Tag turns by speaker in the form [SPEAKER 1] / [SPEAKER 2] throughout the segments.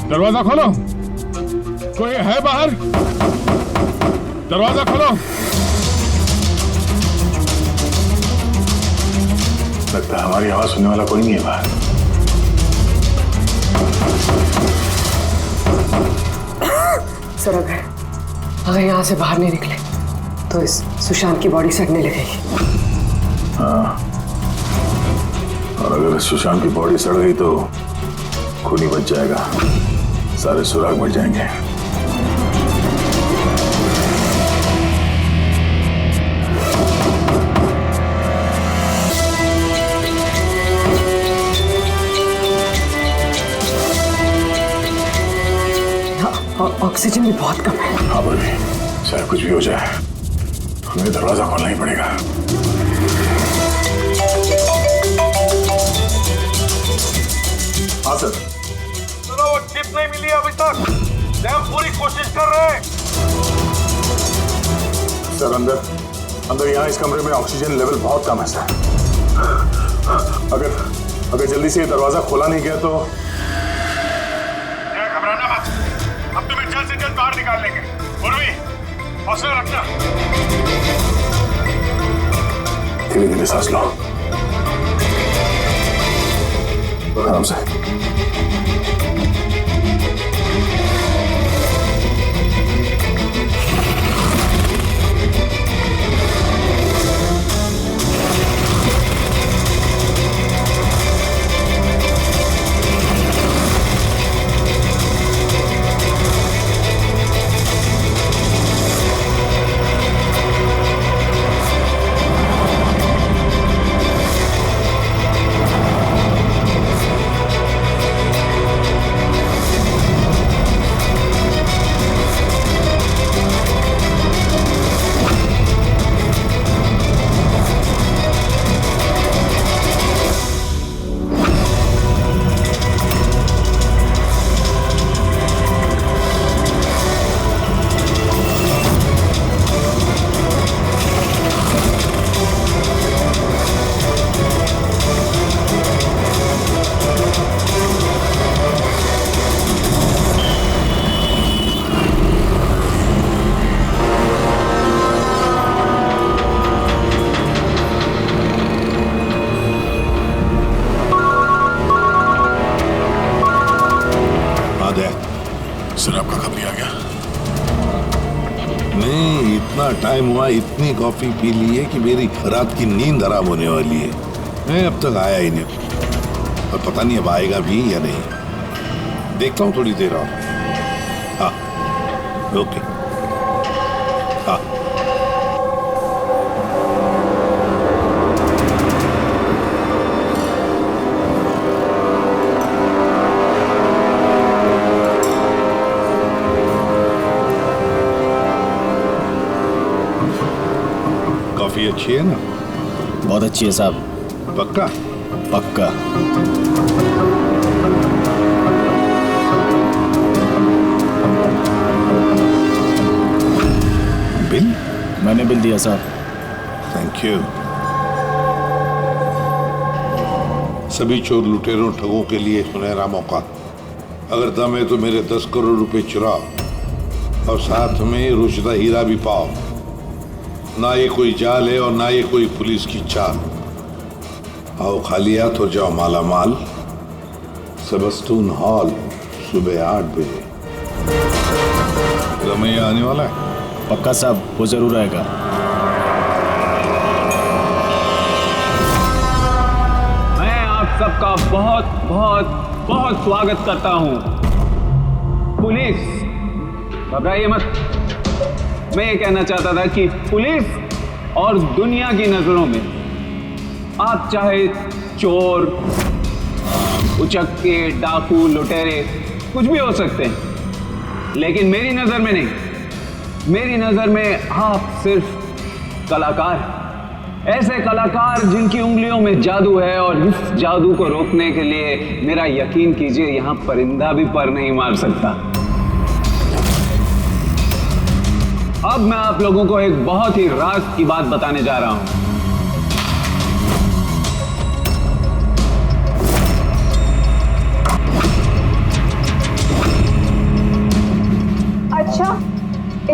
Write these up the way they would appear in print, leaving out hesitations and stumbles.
[SPEAKER 1] दरवाजा खोलो, कोई है बाहर? दरवाजा खोलो।
[SPEAKER 2] लगता है हमारी आवाज सुनने वाला कोई नहीं है बाहर।
[SPEAKER 3] सर अगर यहाँ से बाहर नहीं निकले तो इस सुशांत की बॉडी सड़ने लगेगी।
[SPEAKER 2] हाँ, और अगर सुशांत की बॉडी सड़ गई तो खून ही बच जाएगा, सारे सुराग मिट जाएंगे।
[SPEAKER 3] ऑक्सीजन भी बहुत कम है।
[SPEAKER 2] हाँ भाभी, चाहे कुछ भी हो जाए हमें दरवाजा खोलना ही पड़ेगा। हाँ सर।
[SPEAKER 4] सुनो, वो चिप नहीं मिली अभी तक। हम पूरी कोशिश कर रहे हैं।
[SPEAKER 2] सर अंदर यहाँ इस कमरे में ऑक्सीजन लेवल बहुत कम है सर। अगर जल्दी से ये दरवाजा खोला नहीं गया तो
[SPEAKER 4] घबराना मत, अब तुम्हें जल्द से जल्द बाहर निकाल लेंगे। उर्वी, हौसला रखना।
[SPEAKER 2] धीरे धीरे सांस लो, आराम से।
[SPEAKER 5] टाइम हुआ, इतनी कॉफी पी ली है कि मेरी रात की नींद हराम होने वाली है। मैं अब तक आया ही नहीं और पता नहीं अब आएगा भी या नहीं। देखता हूँ थोड़ी देर और। हाँ ओके। हाँ कॉफी अच्छी है ना?
[SPEAKER 6] बहुत अच्छी है साहब।
[SPEAKER 5] पक्का?
[SPEAKER 6] पक्का।
[SPEAKER 5] बिल?
[SPEAKER 6] मैंने बिल दिया साहब।
[SPEAKER 5] Thank you. सभी चोर लुटेरों ठगों के लिए सुनहरा मौका। अगर दम है तो मेरे 10 करोड़ रुपए चुराओ और साथ में रुशदा हीरा भी पाओ। ना ये कोई जाल है और ना ये कोई पुलिस की चाल। आओ खाली हाथ हो जाओ माला माल। सेबस्टून हॉल सुबह 8 बजे। रमैया आने वाला है?
[SPEAKER 6] पक्का साहब, वो जरूर आएगा।
[SPEAKER 7] मैं आप सबका बहुत बहुत बहुत स्वागत करता हूं। पुलिस, घबराइए मत। मैं ये कहना चाहता था कि पुलिस और दुनिया की नजरों में आप चाहे चोर, उचक्के, डाकू, लुटेरे कुछ भी हो सकते हैं, लेकिन मेरी नजर में नहीं। मेरी नजर में आप सिर्फ कलाकार, ऐसे कलाकार जिनकी उंगलियों में जादू है, और इस जादू को रोकने के लिए मेरा यकीन कीजिए यहां परिंदा भी पर नहीं मार सकता। अब मैं आप लोगों को एक बहुत ही राज की बात बताने जा रहा हूं।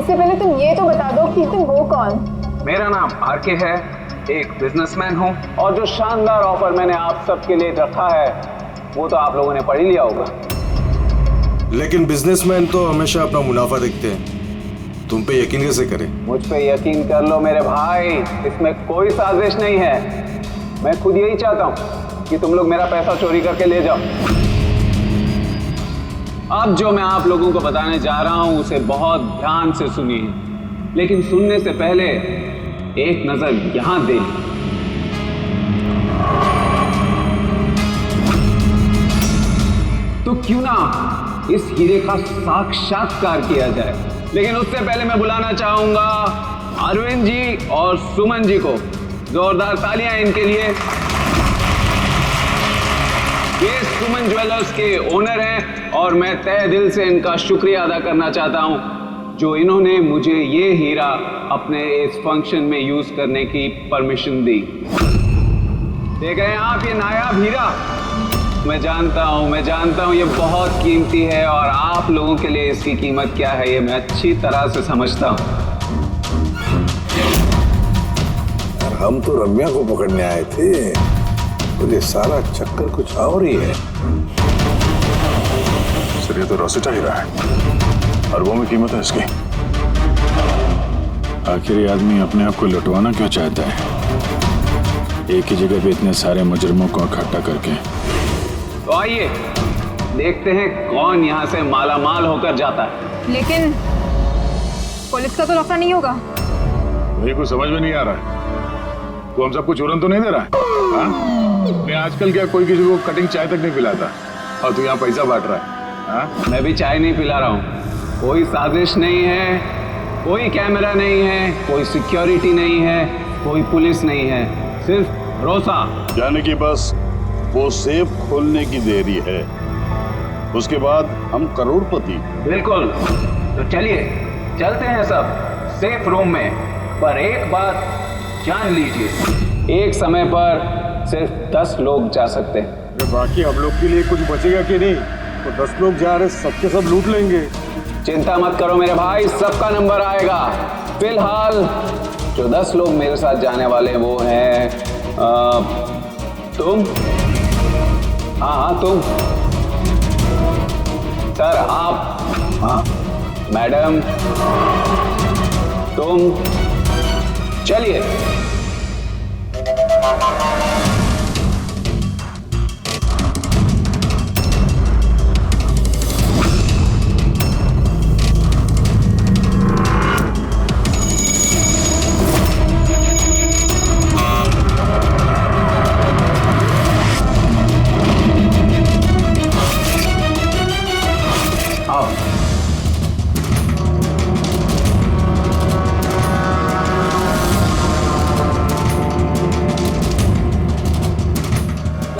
[SPEAKER 8] इससे पहले तुम ये तो बता दो कि तुम हो कौन।
[SPEAKER 7] मेरा नाम आरके है, एक बिजनेसमैन हूँ, और जो शानदार ऑफर मैंने आप सबके लिए रखा है वो तो आप लोगों ने पढ़ ही लिया होगा।
[SPEAKER 9] लेकिन बिजनेसमैन तो हमेशा अपना मुनाफा देखते हैं, तुम पे यकीन कैसे करें?
[SPEAKER 7] मुझ पे यकीन कर लो मेरे भाई, इसमें कोई साजिश नहीं है। मैं खुद यही चाहता हूँ कि तुम लोग मेरा पैसा चोरी करके ले जाओ। अब जो मैं आप लोगों को बताने जा रहा हूं उसे बहुत ध्यान से सुनिए, लेकिन सुनने से पहले एक नजर यहां दे। तो क्यों ना इस हीरे का साक्षात्कार किया जाए। लेकिन उससे पहले मैं बुलाना चाहूंगा अरविंद जी और सुमन जी को। जोरदार तालियां इनके लिए। ये सुमन ज्वेलर्स के ओनर हैं और मैं तहे दिल से इनका शुक्रिया अदा करना चाहता हूं जो इन्होंने मुझे ये हीरा अपने इस फंक्शन में यूज करने की परमिशन दी। देख रहे हैं आप ये नायाब हीरा? मैं जानता हूं ये बहुत कीमती है और आप लोगों के लिए इसकी कीमत क्या है ये मैं अच्छी तरह से समझता हूं।
[SPEAKER 2] हम तो रम्या को पकड़ने आए थे, तो ये सारा चक्कर कुछ और ही है।
[SPEAKER 1] सर ये तो रोसेटा हीरा है, अरबों में कीमत है इसकी। आखिर ये आदमी अपने आप को लुटवाना क्यों चाहता है, एक ही जगह पे इतने सारे मुजरिमों को इकट्ठा करके।
[SPEAKER 7] तो आइए देखते हैं कौन यहाँ से माला माल होकर जाता है।
[SPEAKER 8] लेकिन पुलिस का तो लफड़ा नहीं होगा।
[SPEAKER 1] मेरे को समझ में नहीं आ रहा है, तो हम सबको चूरन तो नहीं दे रहा है? हाँ? मैं आजकल क्या कोई किसी को कटिंग चाय तक नहीं पिलाता और तू यहाँ पैसा बांट रहा है? हाँ?
[SPEAKER 7] मैं भी चाय नहीं पिला रहा हूँ। कोई साजिश नहीं है, कोई कैमरा नहीं है, कोई सिक्योरिटी नहीं है, कोई पुलिस नहीं है, सिर्फ भरोसा।
[SPEAKER 10] यानी कि बस वो सेफ खोलने की देरी है, उसके बाद हम करोड़पति।
[SPEAKER 7] बिल्कुल। तो चलिए चलते हैं सब सेफ रूम में। पर एक बात जान लीजिए, एक समय पर सिर्फ 10 लोग जा सकते हैं।
[SPEAKER 10] बाकी हम लोग के लिए कुछ बचेगा कि नहीं? तो 10 लोग जा रहे, सबके सब लूट लेंगे।
[SPEAKER 7] चिंता मत करो मेरे भाई, सबका नंबर आएगा। फिलहाल जो 10 लोग मेरे साथ जाने वाले हैं वो हैं तुम। हाँ तुम सर, आप, हाँ मैडम, तुम। चलिए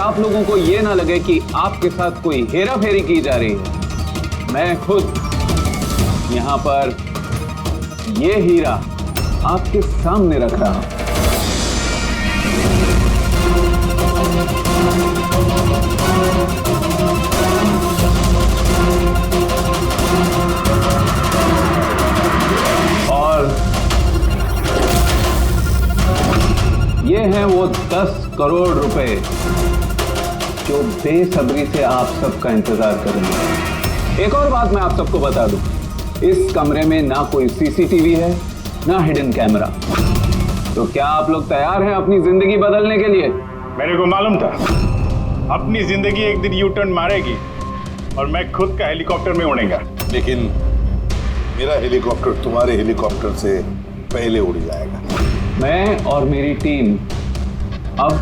[SPEAKER 7] आप लोगों को ये ना लगे कि आपके साथ कोई हेरा फेरी की जा रही है। मैं खुद यहाँ पर ये हीरा आपके सामने रख रहा हूं। और ये हैं वो 10 करोड़ रुपए जो बेसब्री से आप सबका इंतजार कर रहे हैं। एक और बात मैं आप सबको बता दूं, इस कमरे में ना कोई सीसीटीवी है ना हिडन कैमरा। तो क्या आप लोग तैयार हैं अपनी जिंदगी बदलने के लिए?
[SPEAKER 4] मेरे को मालूम था अपनी जिंदगी एक दिन यू टर्न मारेगी और मैं खुद का हेलीकॉप्टर में उड़ेगा।
[SPEAKER 5] लेकिन मेरा हेलीकॉप्टर तुम्हारे हेलीकॉप्टर से पहले उड़ जाएगा।
[SPEAKER 7] मैं और मेरी टीम अब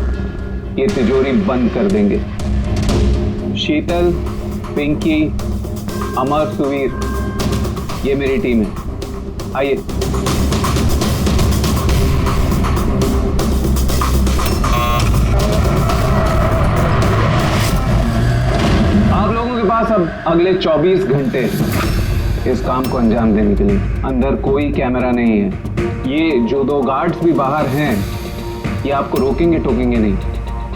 [SPEAKER 7] ये तिजोरी बंद कर देंगे। शीतल, पिंकी, अमर, सुवीर, ये मेरी टीम है। आइए। आप लोगों के पास अब अगले 24 घंटे इस काम को अंजाम देने के लिए। अंदर कोई कैमरा नहीं है। ये जो 2 गार्ड्स भी बाहर हैं ये आपको रोकेंगे टोकेंगे नहीं।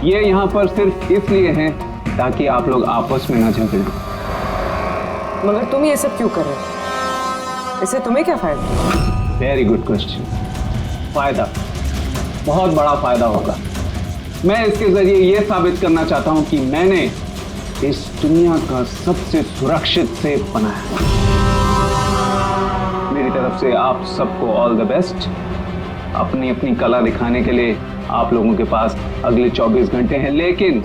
[SPEAKER 7] ये यहाँ पर सिर्फ इसलिए हैं ताकि आप लोग आपस में ना झगड़ें।
[SPEAKER 3] मगर तुम ये सब क्यों कर रहे हो? इससे तुम्हें क्या फायदा?
[SPEAKER 7] Very good question. फायदा, बहुत बड़ा फायदा होगा। मैं इसके जरिए यह साबित करना चाहता हूं कि मैंने इस दुनिया का सबसे सुरक्षित सेफ बनाया। मेरी तरफ से आप सबको ऑल द बेस्ट। अपनी अपनी कला दिखाने के लिए आप लोगों के पास अगले 24 घंटे हैं, लेकिन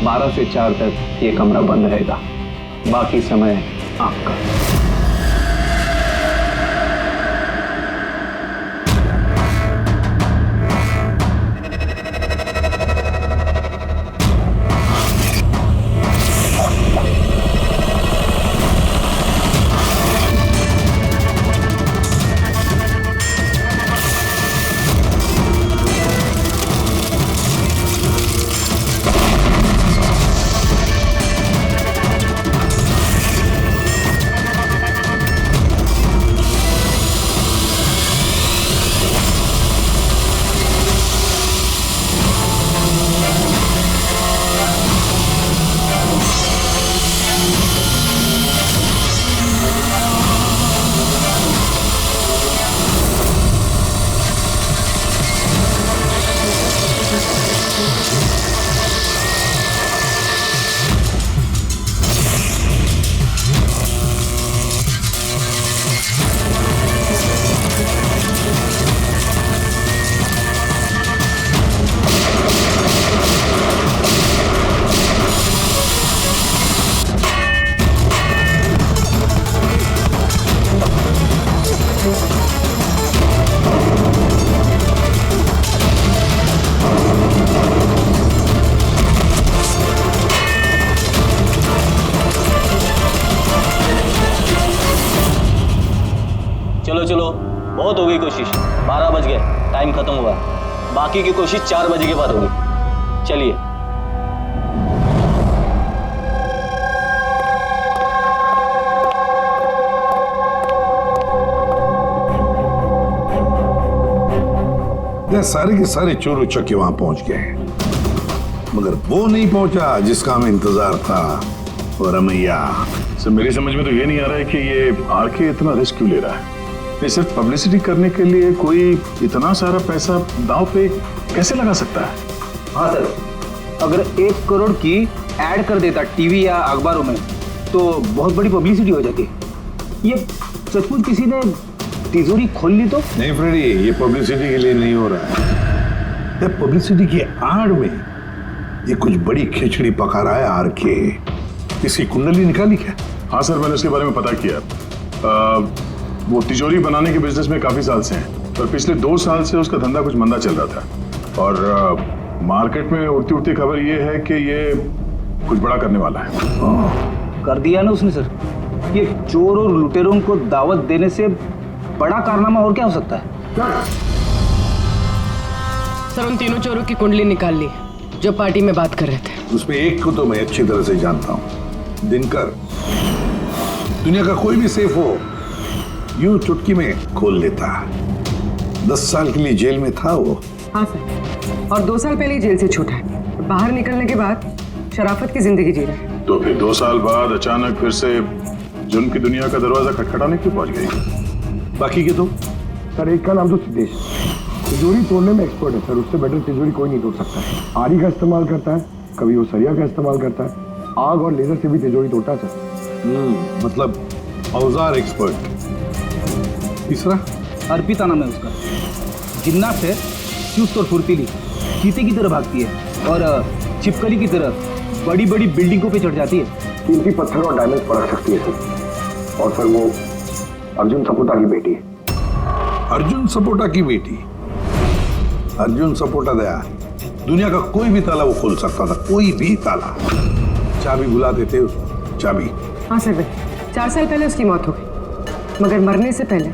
[SPEAKER 7] 12 से 4 तक ये कमरा बंद रहेगा। बाकी समय आपका।
[SPEAKER 11] चलो बहुत हो गई कोशिश। 12 बज गए, टाइम खत्म हुआ। बाकी की कोशिश 4 बजे के बाद होगी। चलिए।
[SPEAKER 5] सारे के सारे चोर उचक्के वहां पहुंच गए, मगर वो नहीं पहुंचा जिसका हमें इंतजार था। और रमैया,
[SPEAKER 1] सर मेरी समझ में तो ये नहीं आ रहा है कि ये आरके इतना रिस्क क्यों ले रहा है। ये सिर्फ पब्लिसिटी करने के लिए कोई इतना सारा पैसा दांव पे कैसे लगा सकता है?
[SPEAKER 7] हाँ सर, अगर 1 करोड़ की ऐड कर देता टीवी या अखबारों में तो बहुत बड़ी पब्लिसिटी हो जाती। ये सचमुच किसी ने तिजोरी खोल ली तो?
[SPEAKER 5] नहीं फ्रेडी, ये पब्लिसिटी के लिए नहीं हो रहा है। ये पब्लिसिटी की आड़ में ये कुछ बड़ी खिचड़ी पका रहा है आरके। इसकी कुंडली निकाली क्या?
[SPEAKER 1] हाँ सर, मैंने उसके बारे में पता किया। वो तिजोरी बनाने के बिजनेस में काफी साल से है और पिछले 2 साल से उसका धंधा कुछ मंदा चल रहा था। और मार्केट में उड़ती उड़ती खबर ये है कि ये कुछ बड़ा करने वाला है।
[SPEAKER 7] कर दिया ना उसने सर। ये चोर और लुटेरों को दावत देने से बड़ा कारनामा और क्या हो सकता है?
[SPEAKER 3] सर उन तीनों चोरों की कुंडली निकाल ली जो पार्टी में बात कर रहे थे।
[SPEAKER 5] उसमें एक को तो मैं अच्छी तरह से जानता हूं, दिनकर। दुनिया का कोई भी सेफ हो यूं चुटकी में खोल लेता। 10 साल के लिए जेल में था वो।
[SPEAKER 3] हाँ सर, और 2 साल पहले ही जेल से छूटा है। बाहर निकलने के बाद शराफत की जिंदगी जी रहा है।
[SPEAKER 1] तो फिर 2 साल बाद अचानक फिर से जुर्म की दुनिया का दरवाजा खटखटाने क्यों पहुंच गई?
[SPEAKER 5] बाकी के तो?
[SPEAKER 12] सर एक का नाम तो सिद्धेश, तिजोरी तोड़ने में एक्सपर्ट है सर। उससे बेटर तिजोरी कोई नहीं तोड़ सकता है। आरी का इस्तेमाल करता है, कभी वो सरिया का इस्तेमाल करता है, आग और लेजर से भी तिजोरी तोड़ता है सर।
[SPEAKER 5] मतलब औजार एक्सपर्ट। तीसरा?
[SPEAKER 7] अर्पिता नाम है उसका। जिन्नात है, चुस्त और फुर्तीली, चीते की तरह भागती है और छिपकली की तरह बड़ी बड़ी बिल्डिंगों पे चढ़ जाती है।
[SPEAKER 12] कीमती पत्थर और डायमंड पड़क सकती है सर। और सर वो अर्जुन सपोटा की बेटी है।
[SPEAKER 5] अर्जुन सपोटा की बेटी? अर्जुन सपोटा दया दुनिया का कोई भी ताला वो खोल सकता था, कोई भी ताला। चाबी बुलाते थे उसको, चाबी।
[SPEAKER 3] हाँ सर भाई, 4 साल पहले उसकी मौत हो गई, मगर मरने से पहले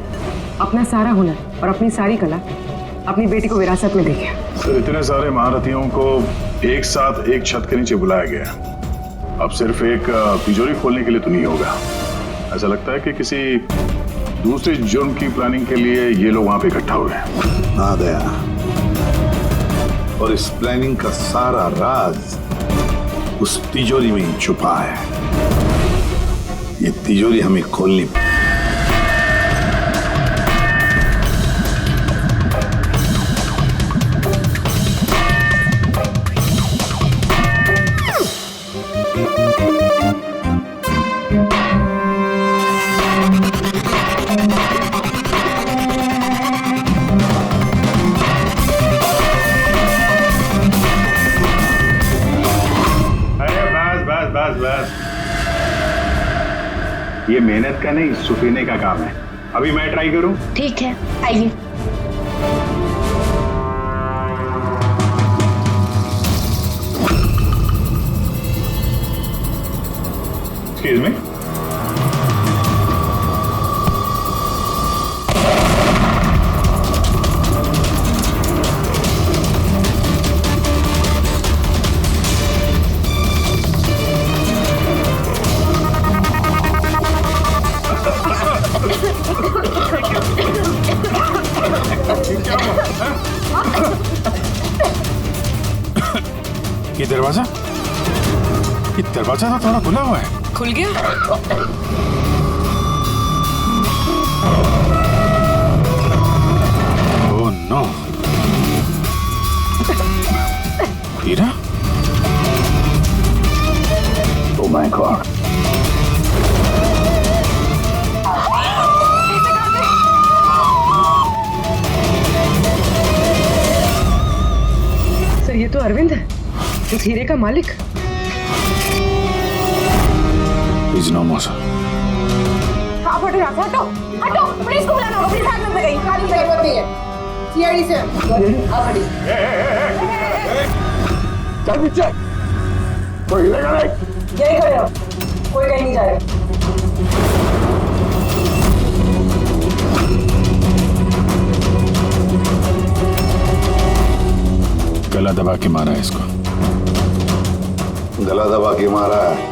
[SPEAKER 3] अपना सारा हुनर और अपनी सारी कला अपनी बेटी को विरासत में दे गया।
[SPEAKER 1] सर इतने सारे महारथियों को एक साथ एक छत के नीचे बुलाया गया। अब सिर्फ एक तिजोरी खोलने के लिए तो नहीं होगा। ऐसा लगता है कि किसी दूसरे जुर्म की प्लानिंग के लिए ये लोग वहां पे इकट्ठा हुए हैं।
[SPEAKER 5] हाँ दया, और इस प्लानिंग का सारा राज उस तिजोरी में ही छुपा है। ये तिजोरी हमें खोलनी
[SPEAKER 4] ये मेहनत का नहीं, सुफीने का काम है। अभी मैं ट्राई करूं?
[SPEAKER 8] ठीक है, आइए।
[SPEAKER 4] Excuse me.
[SPEAKER 5] ये दरवाजा तो थोड़ा खुला हुआ है।
[SPEAKER 3] खुल गया?
[SPEAKER 5] Oh no. हीरा?
[SPEAKER 2] Oh my god.
[SPEAKER 3] सर ये तो अरविंद है, इस हीरे का मालिक।
[SPEAKER 5] He's no more, sir.
[SPEAKER 8] आप हटो, हटो, हटो, पुलिस को बुलाना होगा, पुलिस हाथ में गई, गाड़ी में जरूरत नहीं है। सीआईडी से आप हटिए।
[SPEAKER 12] चल पीछे, कोई हिलेगा नहीं।
[SPEAKER 3] यही खड़े हो, कोई कहीं नहीं जाएगा।
[SPEAKER 5] गला दबा के मारा है इसको।
[SPEAKER 2] गला दबा के मारा है।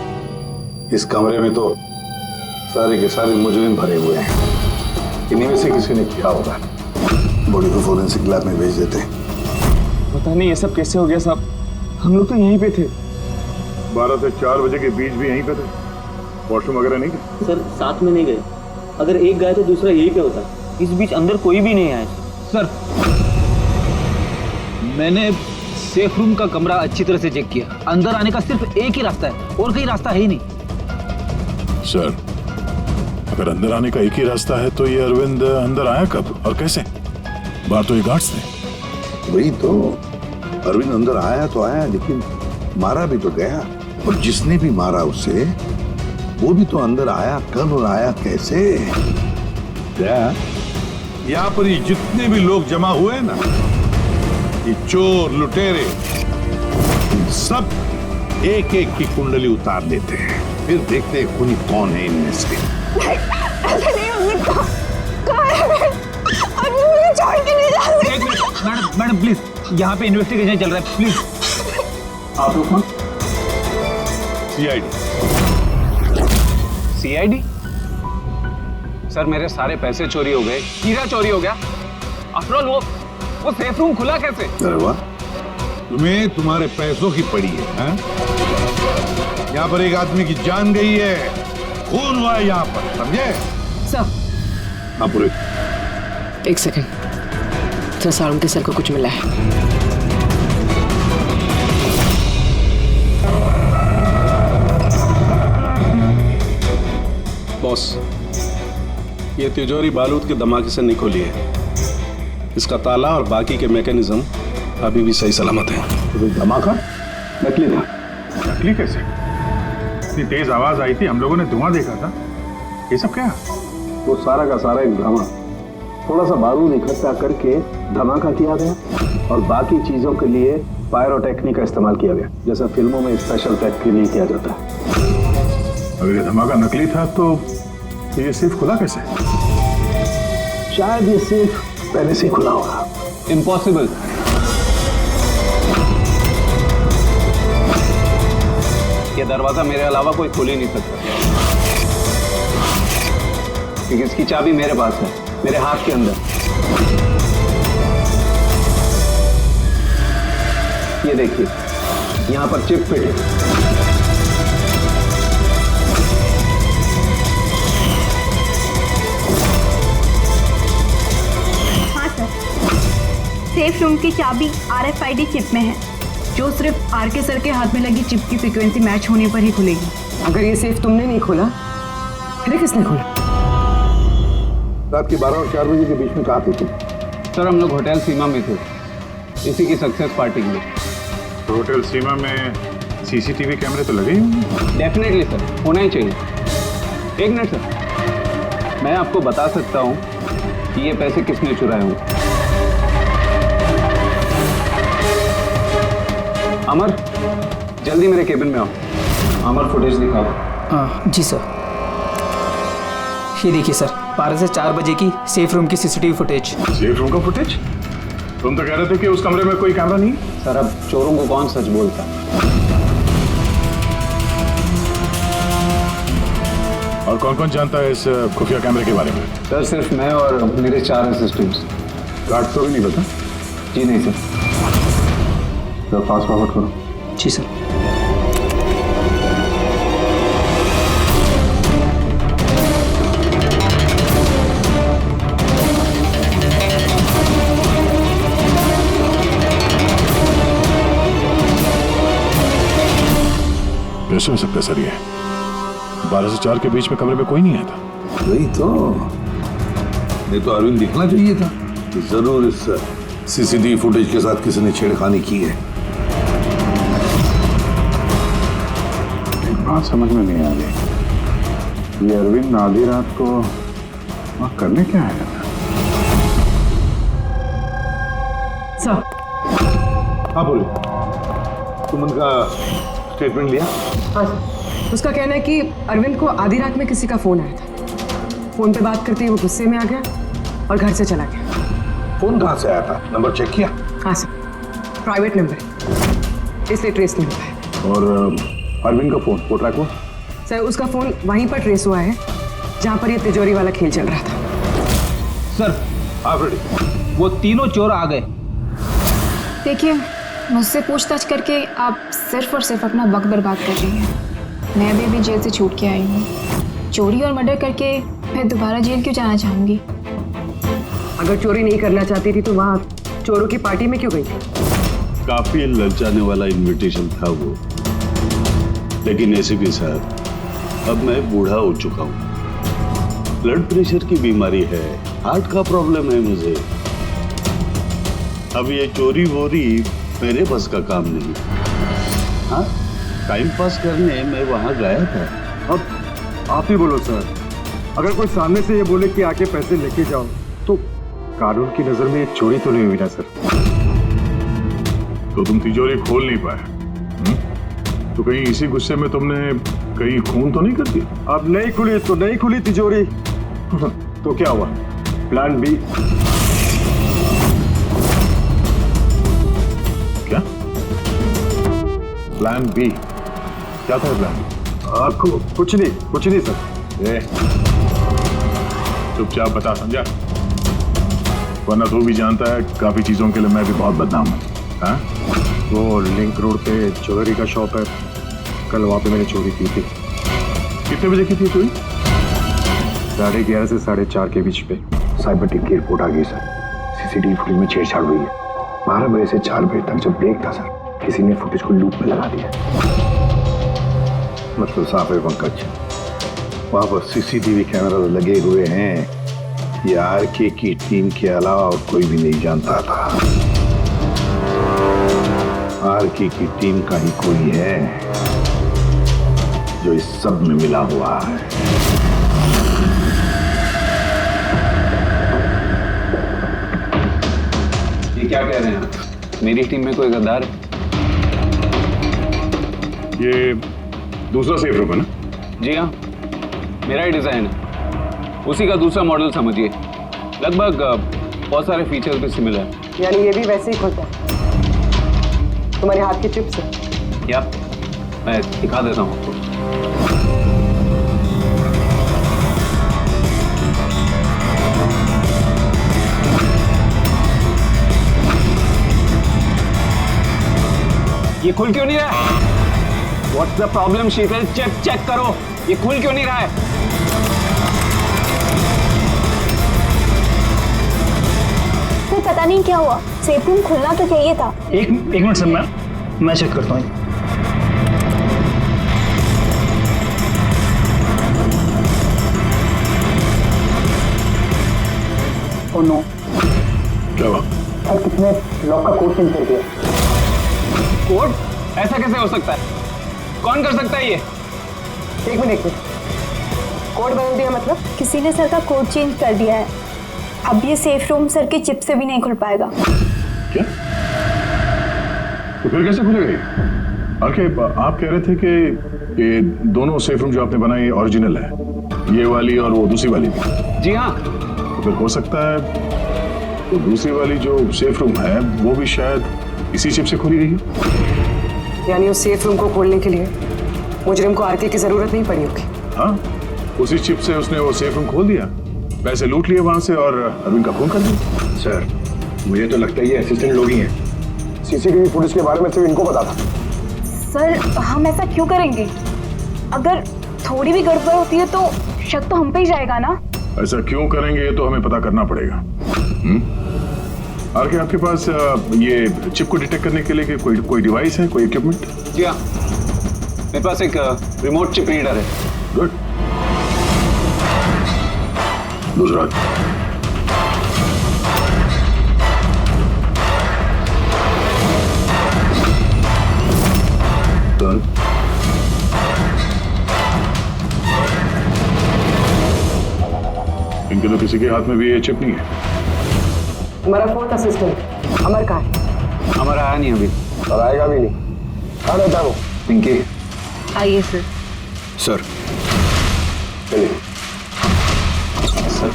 [SPEAKER 2] इस कमरे में तो सारे के सारे मुजरिम भरे हुए हैं। इन्हीं में से किसी ने किया होगा। बॉडी को फोरेंसिक लैब में भेज देते।
[SPEAKER 7] पता नहीं ये सब कैसे हो गया साहब, हम लोग तो यहीं पे थे।
[SPEAKER 1] 12 से 4 बजे के बीच भी यहीं पे थे। वॉशरूम वगैरह नहीं गए?
[SPEAKER 11] सर साथ में नहीं गए, अगर एक गया तो दूसरा यहीं पे होता। इस बीच अंदर कोई भी नहीं आया।
[SPEAKER 7] सर मैंने सेफ रूम का कमरा अच्छी तरह से चेक किया, अंदर आने का सिर्फ एक ही रास्ता है और कहीं रास्ता है ही नहीं।
[SPEAKER 5] सर अगर अंदर आने का एक ही रास्ता है तो ये अरविंद अंदर आया कब और कैसे? बाहर तो ये गार्ड्स थे।
[SPEAKER 2] वही तो, अरविंद अंदर आया तो आया, लेकिन मारा भी तो गया। और जिसने भी मारा उसे, वो भी तो अंदर आया कब और आया कैसे?
[SPEAKER 5] क्या यहाँ पर ये जितने भी लोग जमा हुए हैं ना, ये चोर लुटेरे, सब एक एक की कुंडली उतार लेते हैं, फिर देखते हैं खूनी कौन है इनमें से।
[SPEAKER 8] ऐसे नहीं हो सकता। कहाँ है? अभी मुझे छोड़ के नहीं जा सकते।
[SPEAKER 7] मैडम प्लीज, यहाँ पे इन्वेस्टिगेशन चल रहा है, प्लीज।
[SPEAKER 4] आप लोग कौन?
[SPEAKER 7] सीआईडी? सर मेरे सारे पैसे चोरी हो गए, हीरा चोरी हो गया। आफ्टर ऑल वो सेफ रूम खुला कैसे?
[SPEAKER 2] अरे वाह,
[SPEAKER 5] तुम्हें तुम्हारे पैसों की पड़ी है, हैं? यहाँ पर एक आदमी की जान गई है, खून हुआ है यहाँ पर, समझे?
[SPEAKER 3] सर
[SPEAKER 5] हाँ पूरे।
[SPEAKER 3] एक सेकंड, सर सारुण के सर को कुछ मिला है।
[SPEAKER 13] बॉस, ये तिजोरी बारूद के धमाके से नहीं खुली है। इसका ताला और बाकी के मैकेनिज्म अभी भी सही सलामत है।
[SPEAKER 1] धमाका नकली था? नकली कैसे? इतनी तेज आवाज आई थी, हम लोगों ने धुआं देखा था। ये सब क्या?
[SPEAKER 13] वो सारा का सारा एक ड्रामा। थोड़ा सा बारूद इकट्ठा करके धमाका किया गया और बाकी चीजों के लिए पायरोटेक्निक का इस्तेमाल किया गया, जैसा फिल्मों में स्पेशल इफेक्ट के लिए किया जाता है।
[SPEAKER 1] अगर ये धमाका नकली था तो ये सेफ खुला कैसे?
[SPEAKER 13] शायद ये सेफ पहले से खुला होगा।
[SPEAKER 7] इम्पॉसिबल। ये दरवाजा मेरे अलावा कोई खोल ही नहीं सकता, क्योंकि इसकी चाबी मेरे पास है, मेरे हाथ के अंदर। ये देखिए, यहां पर चिप फिट है।
[SPEAKER 8] सेफ रूम की चाबी RFID चिप में है, जो सिर्फ आरके सर के हाथ में लगी चिप की फ्रीक्वेंसी मैच होने पर ही खुलेगी।
[SPEAKER 3] अगर ये सेफ तुमने नहीं खोला, फिर किसने खोला?
[SPEAKER 2] रात के 12 और 4 बजे के बीच में कहाँ थे तुम?
[SPEAKER 7] सर हम लोग होटल सीमा में थे, इसी की सक्सेस पार्टी में।
[SPEAKER 1] तो होटल सीमा में CCTV कैमरे तो लगे ही होंगे?
[SPEAKER 7] डेफिनेटली सर, होना ही चाहिए। एक मिनट सर, मैं आपको बता सकता हूं कि ये पैसे किसने चुराए होंगे। अमर, जल्दी मेरे केबिन में आओ। अमर, फुटेज दिखाओ।
[SPEAKER 14] हाँ जी सर। ये देखिए सर, 12 से 4 बजे की सेफ रूम की सीसीटीवी फुटेज।
[SPEAKER 1] सेफ रूम का फुटेज? तुम तो कह रहे थे कि उस कमरे में कोई कैमरा नहीं।
[SPEAKER 7] सर, अब चोरों को कौन सच बोलता है?
[SPEAKER 1] और कौन कौन जानता है इस खुफिया कैमरे के बारे में?
[SPEAKER 7] सर, सिर्फ मैं और मेरे 4 असिस्टेंट्स।
[SPEAKER 1] गार्ड तो भी नहीं पता?
[SPEAKER 7] जी नहीं सर।
[SPEAKER 13] तो फास्ट फॉरवर्ड करो।
[SPEAKER 14] जी सर।
[SPEAKER 1] कैसे हो सकता है सर? ये 12 से 4 के बीच में कमरे में कोई नहीं आया था।
[SPEAKER 5] वही तो, नहीं तो अरविंद दिखना चाहिए था कि जरूर इस सीसीटीवी फुटेज के साथ किसी ने छेड़खानी की है।
[SPEAKER 10] एक बात समझ में नहीं आ रही, ये अरविंद आधी रात को वहां करने क्या आया था?
[SPEAKER 3] सर।
[SPEAKER 5] हाँ बोले, तुम उनका स्टेटमेंट लिया?
[SPEAKER 3] हाँ सर। उसका कहना है कि अरविंद को आधी रात में किसी का फोन आया था। फोन पे बात करते ही वो गुस्से में आ गया और घर से चला गया।
[SPEAKER 5] फोन कहाँ से आया था? नंबर चेक किया?
[SPEAKER 3] हाँ सर, प्राइवेट नंबर है, इसलिए ट्रेस नहीं हो पाया।
[SPEAKER 1] और अरविंद का फोन वो ट्रैक हुआ?
[SPEAKER 3] सर, उसका फोन वहीं पर ट्रेस हुआ है जहाँ पर ये तिजोरी वाला खेल चल रहा था।
[SPEAKER 7] सर, वो तीनों चोर आ गए।
[SPEAKER 15] देखिए, मुझसे पूछताछ करके आप सिर्फ और सिर्फ अपना वक्त बर्बाद कर रही हैं। मैं अभी जेल से छूट के आई हूँ। चोरी और मर्डर करके मैं दोबारा जेल क्यों जाना चाहूँगी?
[SPEAKER 3] अगर चोरी नहीं करना चाहती थी तो वहाँ चोरों की पार्टी में क्यों गई थी?
[SPEAKER 10] काफी ललचाने वाला इनविटेशन था वो, लेकिन एसीपी साहब, अब मैं बूढ़ा हो चुका हूँ। ब्लड प्रेशर की बीमारी है, हार्ट का प्रॉब्लम है मुझे। अब ये चोरी वोरी मेरे बस का काम नहीं। हाँ, टाइम पास करने मैं वहां गया था।
[SPEAKER 12] अब आप ही बोलो सर, अगर कोई सामने से ये बोले कि आके पैसे लेके जाओ तो कानून की नजर में ये चोरी तो नहीं हुई ना सर?
[SPEAKER 1] तो तुम तिजोरी खोल नहीं पाए? तो कहीं इसी गुस्से में तुमने कहीं खून तो नहीं कर दिया?
[SPEAKER 12] अब नहीं खुली तो नहीं खुली तिजोरी। तो क्या हुआ? Plan B.
[SPEAKER 1] क्या प्लान बी? क्या था प्लान बी?
[SPEAKER 12] आपको कुछ नहीं सर।
[SPEAKER 1] चुपचाप बता, समझा? वरना तू भी जानता है काफी चीजों के लिए मैं भी बहुत बदनाम हूँ। हाँ?
[SPEAKER 12] वो लिंक रोड पे ज्वेलरी का शॉप है, कल वहां पे मैंने चोरी की थी।
[SPEAKER 1] कितने बजे की थी चोरी?
[SPEAKER 12] 11:30 से 4:30 के बीच पे।
[SPEAKER 2] साइबर टीम की रिपोर्ट आ गई सर। सीसीटीवी फुटेज में छेड़छाड़ हुई है। 12 बजे से 4 बजे तक जब ब्रेक था सर, किसी ने फुटेज को लूप में लगा दिया।
[SPEAKER 5] मतलब साफ है पंकज, वहां पर सीसीटीवी कैमरा लगे हुए हैं। ये आरके की टीम के अलावा और कोई भी नहीं जानता था। आरके की टीम का ही कोई है जो इस सब में मिला हुआ है।
[SPEAKER 7] ये क्या कह रहे हैं आप? मेरी टीम में कोई गद्दार है?
[SPEAKER 1] ये दूसरा सेफ रूम है ना?
[SPEAKER 7] जी हाँ, मेरा ही डिजाइन है, उसी का दूसरा मॉडल समझिए। लगभग बहुत सारे फीचर्स भी सिमिलर है।
[SPEAKER 3] यानी ये भी वैसे ही खुलता है तुम्हारे हाथ के चिप से?
[SPEAKER 7] क्या? मैं दिखा देता हूँ आपको। ये खुल क्यों नहीं रहा है? What's the problem, Sheetal? Check करो, ये खुल क्यों नहीं रहा है?
[SPEAKER 15] तो पता नहीं क्या हुआ, सेफ रूम खुलना तो चाहिए था।
[SPEAKER 14] एक मिनट सर, मैं चेक करता हूँ।
[SPEAKER 13] ओह नो,
[SPEAKER 1] क्या हुआ?
[SPEAKER 13] सर किसने लॉक का कोड चेंज कर दिया?
[SPEAKER 7] कोड? ऐसा कैसे हो सकता है? कौन कर सकता है ये?
[SPEAKER 3] एक मिनट। कोड बदल दिया मतलब?
[SPEAKER 15] किसी ने सर का कोड चेंज कर दिया है। अब ये सेफ रूम सर के चिप से भी नहीं खुल पाएगा।
[SPEAKER 1] क्या? तो फिर कैसे खुलेगा ये? आके आप कह रहे थे कि ये दोनों सेफ रूम जो आपने बनाए ओरिजिनल है, ये वाली और वो दूसरी वाली भी?
[SPEAKER 7] जी हाँ।
[SPEAKER 1] तो फिर हो सकता है तो दूसरी वाली जो सेफ रूम है वो भी शायद इसी चिप से खोली गई है।
[SPEAKER 3] यानी उस सेफ रूम को खोलने के लिए मुजरिम को आरके की जरूरत नहीं पड़ी होगी।
[SPEAKER 1] हाँ, उसी चिप से उसने वो सेफ रूम खोल दिया, पैसे लूट लिए वहां से और अरविंद का खून कर दिया।
[SPEAKER 12] सर, मुझे तो लगता है ये असिस्टेंट लोग ही हैं। सीसीटीवी फुटेज के बारे में सिर्फ इनको पता था।
[SPEAKER 15] सर, हम ऐसा क्यों करेंगे? अगर थोड़ी भी गड़बड़ होती है तो शक तो हम पे ही जाएगा ना।
[SPEAKER 1] ऐसा क्यों करेंगे ये तो हमें पता करना पड़ेगा। आरके, आपके पास ये चिप को डिटेक्ट करने के लिए कोई डिवाइस है, कोई इक्विपमेंट?
[SPEAKER 7] जी हाँ, मेरे पास एक रिमोट चिप रीडर है।
[SPEAKER 1] गुड। दूसरा इनके तो किसी के हाथ में भी ये चिप नहीं है।
[SPEAKER 3] हमारा फोर्थ असिस्टेंट अमर का है।
[SPEAKER 7] हमारा आया नहीं अभी
[SPEAKER 12] और आएगा भी नहीं। कहाँ रहता है वो?
[SPEAKER 7] पिंकी।
[SPEAKER 15] आइए सर।
[SPEAKER 9] सर,
[SPEAKER 12] चलिए।
[SPEAKER 13] सर,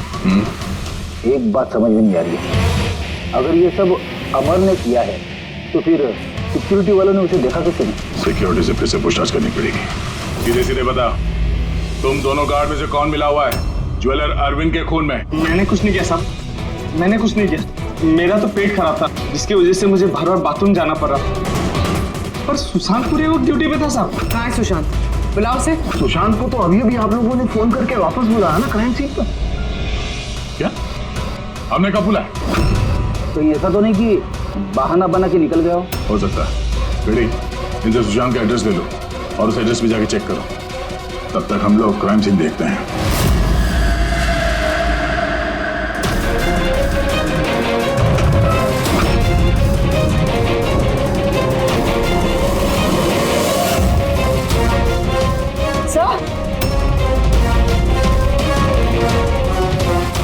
[SPEAKER 13] एक बात समझ में नहीं आ रही है। अगर ये सब अमर ने किया है तो फिर सिक्योरिटी वालों ने उसे देखा कैसे नहीं?
[SPEAKER 1] सिक्योरिटी से फिर से पूछताछ करनी पड़ेगी। सीधे सीधे बता, तुम दोनों गार्ड में से कौन मिला हुआ है ज्वेलर अरविंद के खून में?
[SPEAKER 16] मैंने कुछ नहीं किया साहब, मैंने कुछ नहीं किया। मेरा तो पेट खराब था जिसकी वजह से मुझे बार बार बाथरूम जाना पड़ रहा। पर सुशांत पूरे वक्त ड्यूटी पे था साहब।
[SPEAKER 3] कहाँ है सुशांत? बुलाओ से।
[SPEAKER 13] सुशांत को तो अभी अभी आप लोगों ने फोन करके वापस बुलाया ना क्राइम सीन पर।
[SPEAKER 1] क्या? हमने कब बुलाया?
[SPEAKER 13] तो ऐसा तो नहीं कि बहाना बना के निकल गया
[SPEAKER 1] हो सकता है। बेटी, इनसे सुशांत का एड्रेस ले लो और उस एड्रेस पे जाके चेक करो। तब तक हम लोग क्राइम सीन देखते हैं।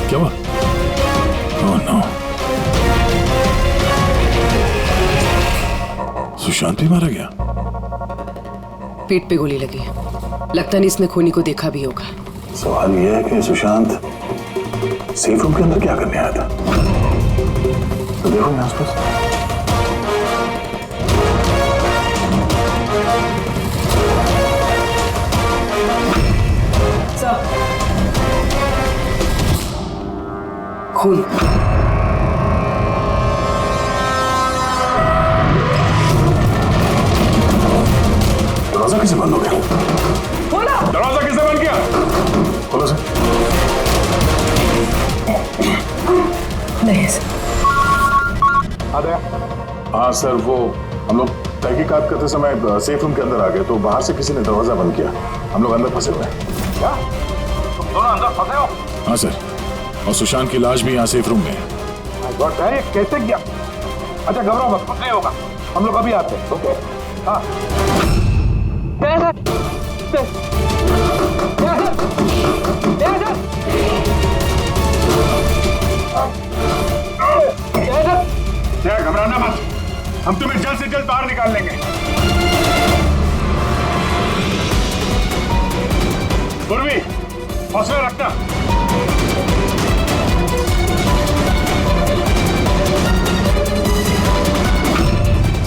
[SPEAKER 1] क्या हुआ? ओह नो, सुशांत भी मारा गया।
[SPEAKER 3] पीठ पे गोली लगी है, लगता नहीं इसने खूनी को देखा भी होगा।
[SPEAKER 1] सवाल यह है कि सुशांत सेफ रूम के अंदर क्या करने आया था? तो देखो मैं आसपास।
[SPEAKER 3] खून।
[SPEAKER 1] दरवाजा किसे बंद हो गया? दरवाजा किसने बंद किया? खोलो सर।
[SPEAKER 3] नहीं सर।
[SPEAKER 1] हाँ सर, वो हम लोग तहकीकात करते समय सेफ रूम के अंदर आ गए तो बाहर से किसी ने दरवाजा बंद किया। हम लोग अंदर फंसे हुए हैं।
[SPEAKER 16] क्या? तुम दोनों अंदर फंसे हो?
[SPEAKER 1] हाँ सर, और सुशांत की लाश भी यहाँ सेफ रूम में है।
[SPEAKER 16] ये कैसे किया? अच्छा घबराओ मत, कुछ नहीं होगा, हम लोग अभी आते हैं। ओके। हाँ। घबराना मत, हम तुम्हें जल्द से जल्द बाहर निकाल लेंगे। पूर्वी, हौसला रखना।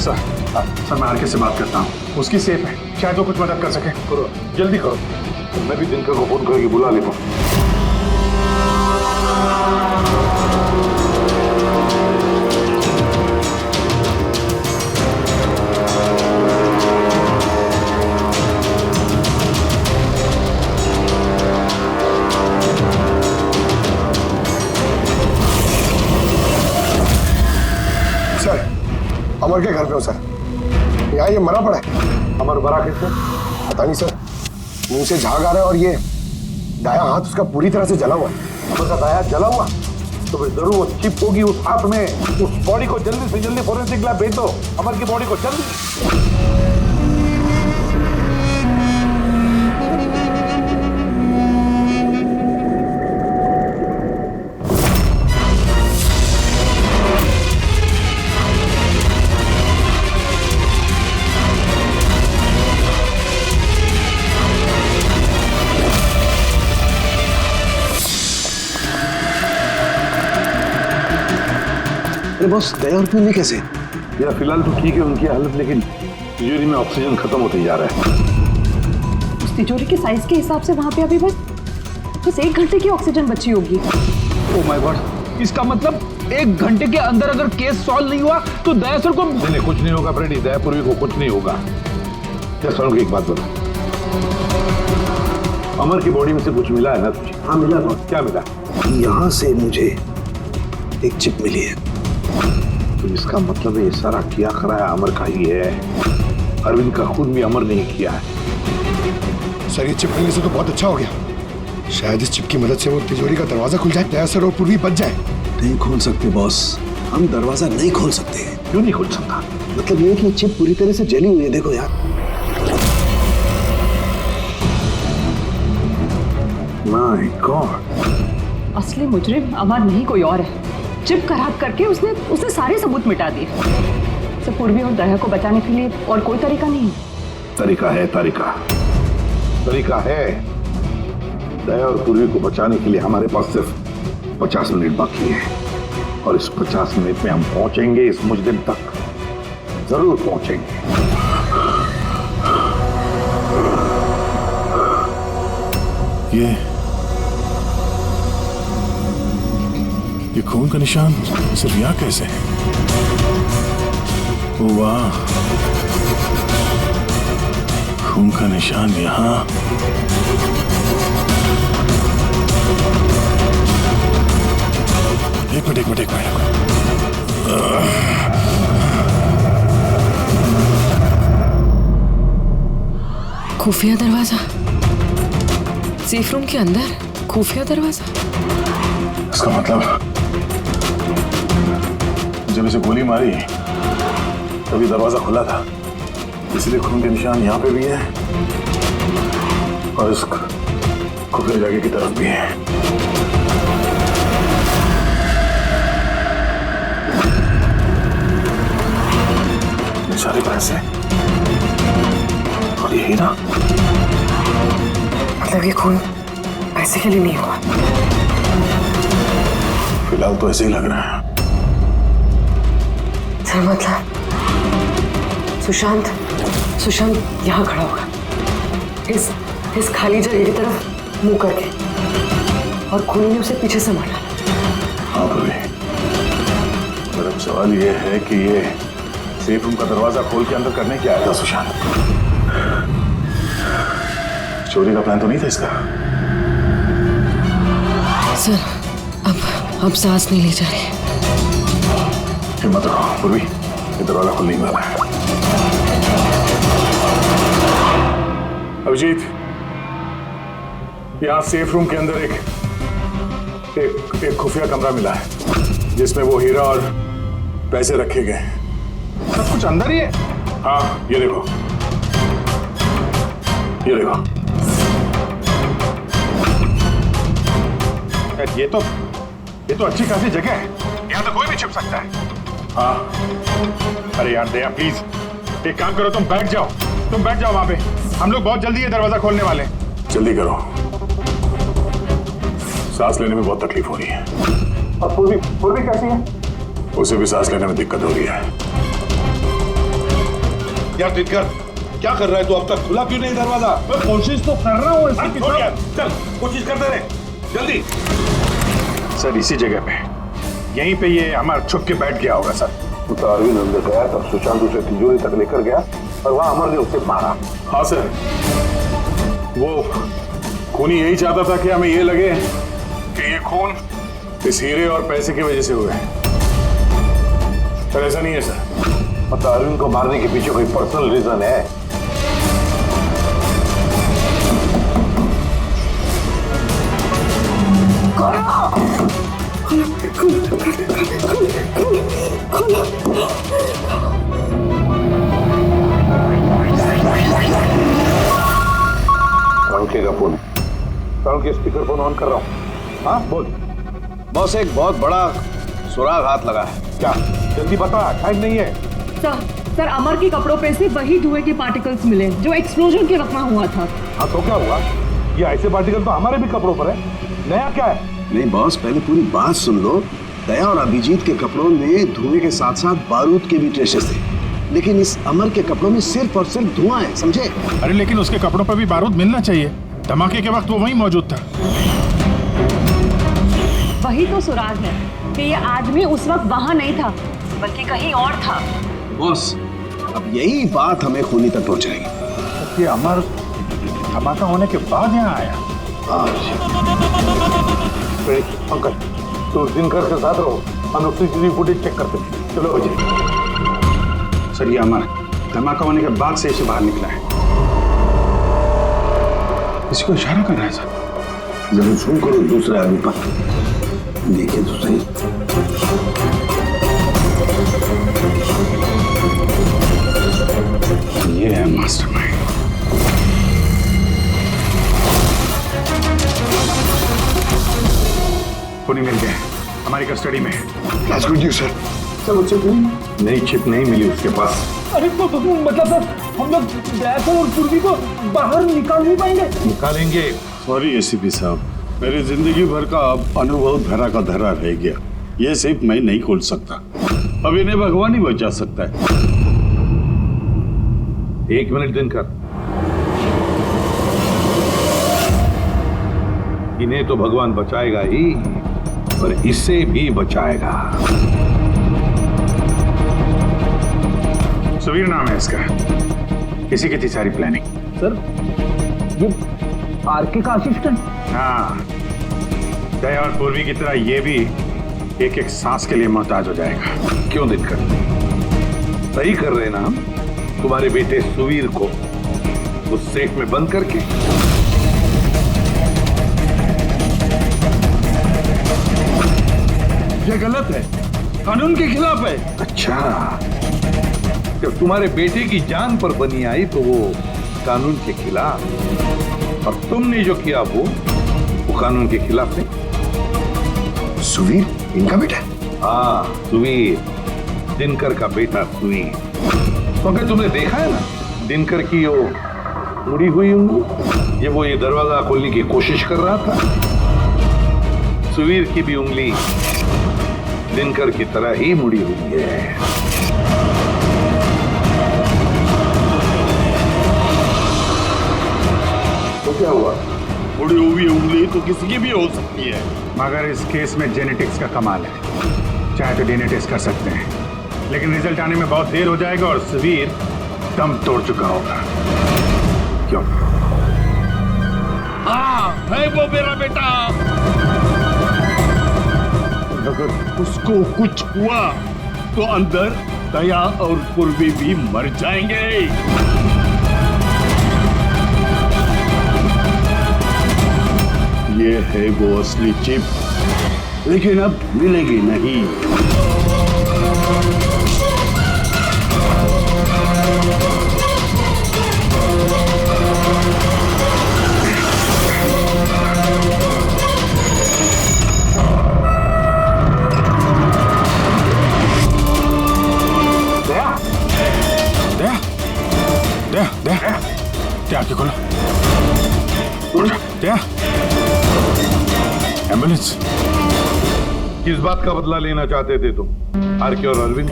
[SPEAKER 16] सर, मैं आरके से बात करता हूँ, उसकी सेफ है, शायद वो कुछ मदद कर सके। करो, जल्दी करो।
[SPEAKER 1] मैं भी दिनकर को फोन करके बुला लेता हूँ।
[SPEAKER 12] सर, अमर के घर पे हो सर। यहाँ ये मरा पड़ा है।
[SPEAKER 16] अमर मरा कैसे?
[SPEAKER 12] पता नहीं सर, मुंह से झाग आ रहा है और ये दाया हाथ उसका पूरी तरह से जला हुआ है।
[SPEAKER 16] अमर का दाया जला हुआ तो फिर जरूर वो चिप होगी उस हाथ में। उस बॉडी को जल्दी से जल्दी फोरेंसिक लैब भेज दो, अमर की बॉडी को जल्दी।
[SPEAKER 13] लेकिन बॉस दया और पूर्वी कैसे?
[SPEAKER 2] यार फिलहाल तो ठीक है उनकी हालत, लेकिन तिजोरी में ऑक्सीजन खत्म होते जा रहा है।
[SPEAKER 8] उस तिजोरी के साइज के हिसाब से वहाँ पे अभी बस 1 घंटे की ऑक्सीजन बची होगी।
[SPEAKER 7] ओह माय गॉड, इसका मतलब 1 घंटे के अंदर अगर केस सॉल्व नहीं हुआ तो दया सर को
[SPEAKER 5] नहीं कुछ नहीं होगा फ्रेडी, दया पूर्वी को कुछ नहीं होगा। क्या सर एक बात बता, अमर की बॉडी में से कुछ मिला है ना तुझे?
[SPEAKER 13] हाँ मिला बॉस।
[SPEAKER 5] क्या मिला?
[SPEAKER 13] यहाँ से मुझे एक चिप मिली है।
[SPEAKER 5] तो इसका मतलब ये सारा किया कराया अमर का ही है। अरविंद का खून भी अमर नहीं किया है।
[SPEAKER 12] सर ये चिप मिलने से तो बहुत अच्छा हो गया। शायद इस चिप की मदद से वो तिजोरी का दरवाजा खुल जाए, दया सर और पूर्वी बच जाए।
[SPEAKER 13] नहीं खोल सकते बॉस, हम दरवाजा नहीं खोल सकते।
[SPEAKER 5] क्यों नहीं खोल सकता?
[SPEAKER 13] मतलब ये कि चिप पूरी तरह से जली हुई है, देखो यार।
[SPEAKER 1] माय गॉड,
[SPEAKER 8] असली मुजरिम अमर नहीं कोई और है। चिप खराब करके उसने सारे सबूत मिटा दिए। तो पूर्वी और दया को बचाने के लिए और कोई तरीका नहीं?
[SPEAKER 5] तरीका है, तरीका है। दया और पूर्वी को बचाने के लिए हमारे पास सिर्फ 50 मिनट बाकी है, और इस 50 मिनट में हम पहुंचेंगे इस मुजरिम तक, जरूर पहुंचेंगे।
[SPEAKER 1] ये खून का निशान सिर्फ यहाँ कैसे है? वाह, खून का निशान यहाँ। एक मिनट।
[SPEAKER 3] खुफिया दरवाजा, सेफ रूम के अंदर खुफिया दरवाजा।
[SPEAKER 1] इसका मतलब जब इसे गोली मारी तभी दरवाजा खुला था, इसलिए खून के निशान यहाँ पे भी है और इस खुफिया जगह की तरफ भी है। ये सारे पैसे और ये हीरा,
[SPEAKER 3] मतलब ये खून पैसे के लिए नहीं हुआ।
[SPEAKER 1] फिलहाल तो ऐसे ही लग रहा है।
[SPEAKER 3] सर मतलब सुशांत यहाँ खड़ा होगा, इस खाली जगह की तरफ मुंह करके, और खूनी ने उसे पीछे से मारा।
[SPEAKER 1] हाँ पूर्वी, पर अब सवाल ये है कि ये सेफ रूम का दरवाजा खोल के अंदर करने क्या आया था सुशांत? चोरी का प्लान तो नहीं था इसका?
[SPEAKER 3] सर अब सांस नहीं ली जा रही।
[SPEAKER 1] हिम्मत रखो पूर्वी, ये दरवाजा खुल नहीं वाला है। अभिजीत, यहाँ सेफ रूम के अंदर एक खुफिया कमरा मिला है जिसमें वो हीरा और पैसे रखे गए।
[SPEAKER 4] सब कुछ अंदर ही है?
[SPEAKER 1] हाँ, ये देखो।
[SPEAKER 4] ये तो अच्छी खासी जगह है, यहाँ तो कोई भी छिप सकता है। हाँ, अरे यार दया प्लीज एक काम करो, तुम बैठ जाओ वहां पे। हम लोग बहुत जल्दी ये दरवाजा खोलने वाले हैं।
[SPEAKER 1] जल्दी करो, सांस लेने में बहुत तकलीफ हो रही है।
[SPEAKER 4] और पूर्वी कैसी है?
[SPEAKER 1] उसे भी सांस लेने में दिक्कत हो रही है।
[SPEAKER 5] यार दिक्कत क्या कर रहा है तू? अब तक खुला क्यों नहीं दरवाजा?
[SPEAKER 4] मैं कोशिश तो कर रहा हूँ।
[SPEAKER 5] चल कोशिश करते रहे, जल्दी।
[SPEAKER 4] सर इसी जगह पे, यहीं पे ये अमर छुप के बैठ गया होगा सर।
[SPEAKER 5] तो अरविंद अंदर गया तब सुशांत उसे तिजोरी तक लेकर गया और वहां अमर ने उसे मारा।
[SPEAKER 1] हाँ सर, वो खूनी यही चाहता था कि हमें ये लगे कि ये खून इस हीरे और पैसे की वजह से हुआ है। सर ऐसा नहीं है सर।
[SPEAKER 5] मतलब अरविंद को मारने के पीछे कोई पर्सनल रीजन है? का फोन, के स्पीकर फोन ऑन कर रहा हूँ। हाँ बोल।
[SPEAKER 13] बॉस एक बहुत बड़ा सुराग हाथ लगा है।
[SPEAKER 5] क्या? जल्दी बता, टाइम नहीं है।
[SPEAKER 8] सर अमर के कपड़ों पे से वही धुएं के पार्टिकल्स मिले जो एक्सप्लोजन के वक्त हुआ था।
[SPEAKER 5] हाँ तो क्या हुआ? ये ऐसे पार्टिकल तो हमारे भी कपड़ों पर है, नया क्या है?
[SPEAKER 13] नहीं बॉस, पहले पूरी बात सुन लो, दया और अभिजीत के कपड़ों में धुएं के साथ साथ बारूद के भी ट्रेसेस थे, लेकिन इस अमर के कपड़ों में सिर्फ और सिर्फ धुआं है, समझे?
[SPEAKER 4] अरे लेकिन उसके कपड़ों पर भी बारूद मिलना चाहिए। धमाके के वक्त वो वहीं मौजूद था।
[SPEAKER 8] वही तो सुराग है कि ये आदमी उस वक्त वहां नहीं था बल्कि कहीं और था।
[SPEAKER 13] बॉस, अब यही बात हमें खूनी तक पहुंचाएगी।
[SPEAKER 4] ये अमर धमाका होने के बाद यहाँ आया।
[SPEAKER 2] अंकल, तो दिनकर के साथ रहो, हम सीसीटीवी फुटेज चेक करते हैं। चलो अजय।
[SPEAKER 12] सर, ये अमर धमाका होने के बाद से इसे बाहर निकला है।
[SPEAKER 4] इसको इशारा कर रहा है सर।
[SPEAKER 13] जरूर जूम करो दूसरे आदमी पर, देखिए तो सही।
[SPEAKER 12] ये है मास्टरमाइंड।
[SPEAKER 4] खूनी मिल गए, हमारी कस्टडी में है।
[SPEAKER 12] That's good news, sir. Sir, वो चिप नहीं? नई चिप नहीं मिली उसके पास।
[SPEAKER 16] अरे तो मतलब सर, हम लोग दयाकर और पूर्वी को बाहर निकाल नहीं पाएंगे?
[SPEAKER 10] निकालेंगे। सॉरी एसीपी साहब, मेरी जिंदगी भर का अब अनुभव धरा का धरा रह गया। ये सिर्फ मैं नहीं खोल सकता, अब इन्हें भगवान ही बचा सकता है।
[SPEAKER 5] 1 मिनट दिनकर, इन्हें तो भगवान बचाएगा ही, पर इसे भी बचाएगा।
[SPEAKER 4] सुवीर नाम है इसका। इसी की थी सारी प्लानिंग।
[SPEAKER 16] सर, ये आरके का असिस्टेंट?
[SPEAKER 4] हाँ, दया और पूर्वी की तरह ये भी एक एक सांस के लिए मोहताज हो जाएगा।
[SPEAKER 5] क्यों दिनकर, सही कर रहे ना हम? तुम्हारे बेटे सुवीर को उस सेफ में बंद करके।
[SPEAKER 10] ये गलत है, कानून के खिलाफ है।
[SPEAKER 5] अच्छा, जब तुम्हारे बेटे की जान पर बनी आई तो वो कानून के खिलाफ, और तुमने जो किया वो कानून के खिलाफ नहीं।
[SPEAKER 13] सुवीर इनका बेटा?
[SPEAKER 5] हाँ, सुवीर, दिनकर का बेटा सुवीर। तो अगर तुमने देखा है ना दिनकर की वो मुड़ी हुई उंगली, ये वो ये दरवाजा खोलने की कोशिश कर रहा था, सुवीर की भी उंगली दिनकर की तरह ही मुड़ी हुई है।
[SPEAKER 10] तो क्या हुआ? मुड़ी हुई उंगली तो किसी की भी हो सकती है।
[SPEAKER 4] मगर इस केस में जेनेटिक्स का कमाल है। चाहे तो डीएनए टेस्ट कर सकते हैं, लेकिन रिजल्ट आने में बहुत देर हो जाएगा और सुवीर दम तोड़ चुका होगा। क्यों?
[SPEAKER 10] हाँ, है वो मेरा बेटा। अगर उसको कुछ हुआ तो अंदर दया और पूर्वी भी मर जाएंगे। ये है वो असली चिप, लेकिन अब मिलेगी नहीं।
[SPEAKER 4] क्या आके खोलो? क्या? एम्बुलेंस?
[SPEAKER 5] किस बात का बदला लेना चाहते थे तुम, आरके और अरविंद?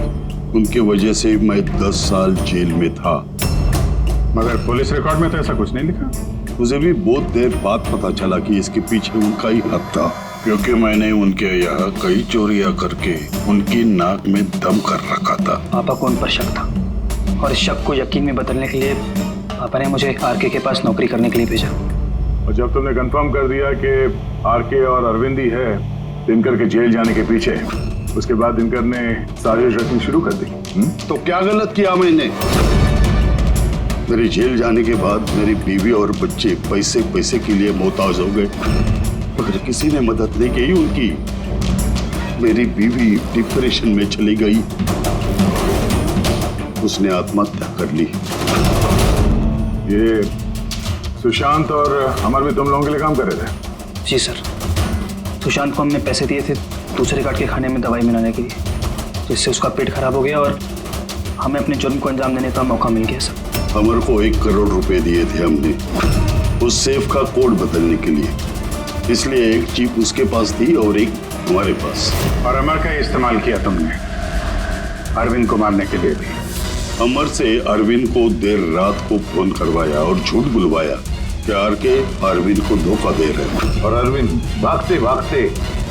[SPEAKER 10] उनके वजह से मैं 10 साल जेल में था।
[SPEAKER 4] मगर पुलिस रिकॉर्ड में तो ऐसा कुछ नहीं लिखा।
[SPEAKER 10] मुझे भी बहुत देर बाद पता चला कि इसके पीछे उनका ही हाथ था, क्योंकि मैंने उनके यहाँ कई चोरियां करके उनकी नाक में दम कर रखा था।
[SPEAKER 14] पापा को उन पर शक था और इस शक को यकीन में बदलने के लिए पापा ने मुझे आरके के पास नौकरी करने के लिए भेजा।
[SPEAKER 1] और जब तुमने कंफर्म कर दिया कि आरके और अरविंद ही है दिनकर के जेल जाने के पीछे, उसके बाद दिनकर ने साजिश रचनी शुरू कर दी।
[SPEAKER 10] तो क्या गलत किया मैंने? मेरे जेल जाने के बाद मेरी बीवी और बच्चे पैसे पैसे के लिए मोहताज हो गए, मगर किसी ने मदद नहीं की उनकी। मेरी बीवी डिप्रेशन में चली गई, उसने आत्महत्या कर ली।
[SPEAKER 1] ये सुशांत और अमर भी तुम लोगों के लिए काम कर रहे थे?
[SPEAKER 14] जी सर, सुशांत को हमने पैसे दिए थे दूसरे गार्ड के खाने में दवाई मिलाने के लिए, जिससे उसका पेट खराब हो गया और हमें अपने जुर्म को अंजाम देने का मौका मिल गया सर।
[SPEAKER 10] अमर को 1 करोड़ रुपए दिए थे हमने उस सेफ का कोड बदलने के लिए, इसलिए एक चिप उसके पास थी और एक हमारे पास।
[SPEAKER 4] और अमर का इस्तेमाल किया तुमने अरविंद को मारने के लिए भी।
[SPEAKER 10] अमर से अरविंद को देर रात को फोन करवाया और झूठ बुलवाया कि आरके अरविंद को धोखा दे रहे हैं।
[SPEAKER 2] और अरविंद भागते भागते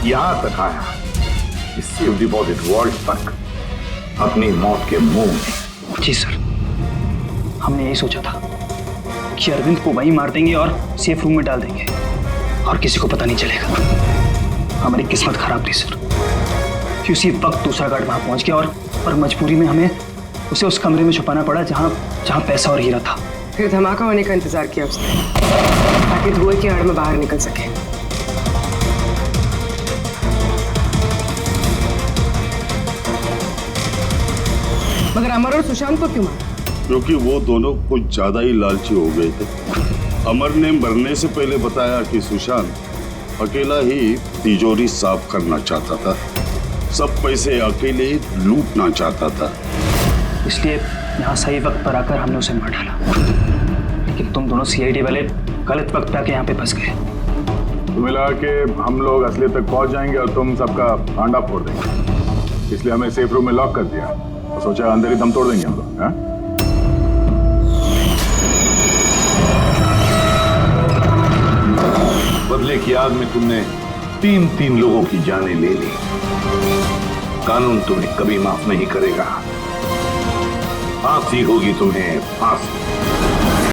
[SPEAKER 2] यहां तक आया, इस सेफ डिपॉजिट वॉल्ट तक, अपनी मौत के मुंह में।
[SPEAKER 14] जी सर, हमने यही सोचा था कि अरविंद को वहीं मार देंगे और सेफ रूम में डाल देंगे और किसी को पता नहीं चलेगा। हमारी किस्मत खराब थी सर कि उसी वक्त दूसरा गार्ड वहां पहुंच गया और मजबूरी में हमें उसे उस कमरे में छुपाना पड़ा जहां पैसा और हीरा था।
[SPEAKER 3] फिर धमाका होने का इंतजार किया उसने ताकि धुएं की आड़ में बाहर निकल सके। मगर अमर और सुशांत को क्यों मारा?
[SPEAKER 10] क्योंकि वो दोनों कुछ ज्यादा ही लालची हो गए थे। अमर ने मरने से पहले बताया कि सुशांत अकेला ही तिजोरी साफ करना चाहता था, सब पैसे अकेले लूटना चाहता था,
[SPEAKER 14] इसलिए यहाँ सही वक्त पर आकर हमने उसे मार डाला। लेकिन तुम दोनों सीआईडी वाले गलत वक्त पे आके यहाँ पे फंस गए।
[SPEAKER 1] तुम्हें लगा कि हम लोग असलियत तक पहुंच जाएंगे और तुम सबका आंडा फोड़ देंगे, इसलिए हमें सेफ रूम में लॉक कर दिया और सोचा अंदर ही दम तोड़ देंगे हम लोग। हाँ?
[SPEAKER 2] बदले की आग में तुमने तीन लोगों की जानें ले ली। कानून तुम्हें कभी माफ नहीं करेगा। फांसी होगी तुम्हें, फांसी।